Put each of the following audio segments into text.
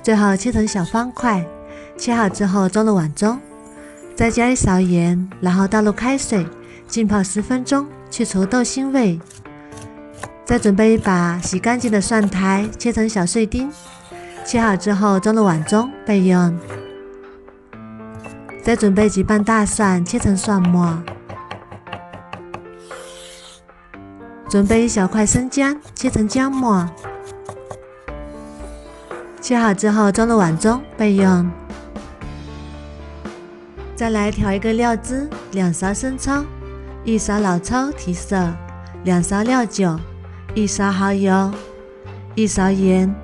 最后切成小方块，切好之后装入碗中，再加一勺盐，然后倒入开水浸泡10分钟，去除豆腥味。再准备一把洗干净的蒜苔，切成小碎丁，切好之后装入碗中备用。再准备几瓣大蒜，切成蒜末。准备一小块生姜，切成姜末。切好之后装入碗中备用。再来调一个料汁，2勺生抽，1勺老抽提色，2勺料酒，1勺蚝油，1勺盐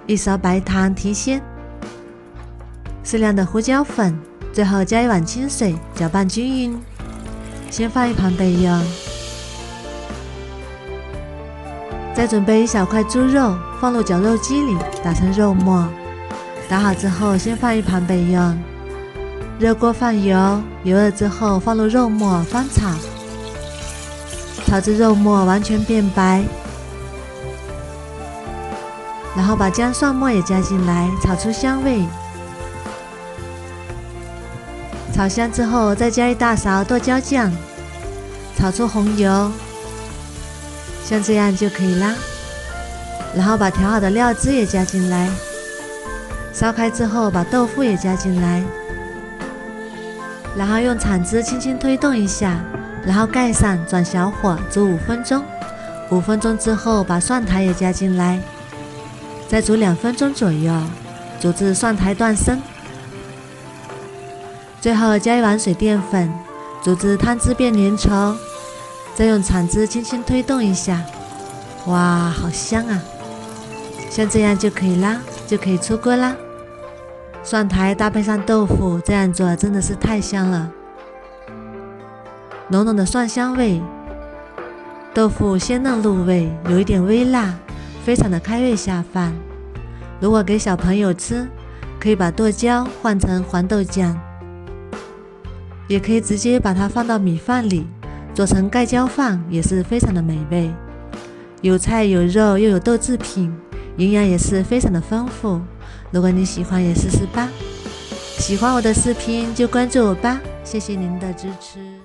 ，1勺白糖提鲜，适量的胡椒粉，最后加1碗清水，搅拌均匀。先放一旁备用。再准备一小块猪肉，放入绞肉机里打成肉末。打好之后先放一旁备用。热锅放油，油热之后放入肉末翻炒，炒至肉末完全变白，然后把姜蒜末也加进来，炒出香味。炒香之后再加1大勺剁椒酱，炒出红油，像这样就可以啦。然后把调好的料汁也加进来，烧开之后把豆腐也加进来，然后用铲子轻轻推动一下，然后盖上转小火煮5分钟。5分钟之后把蒜苔也加进来，再煮2分钟左右，煮至蒜苔断生。最后加1碗水淀粉，煮至汤汁变粘稠，再用铲子轻轻推动一下。哇，好香啊！像这样就可以啦，就可以出锅啦。蒜苔搭配上豆腐，这样做真的是太香了，浓浓的蒜香味，豆腐鲜嫩入味，有一点微辣，非常的开胃下饭。如果给小朋友吃，可以把剁椒换成黄豆酱，也可以直接把它放到米饭里，做成盖浇饭，也是非常的美味。有菜有肉又有豆制品，营养也是非常的丰富。如果你喜欢也试试吧。喜欢我的视频就关注我吧，谢谢您的支持。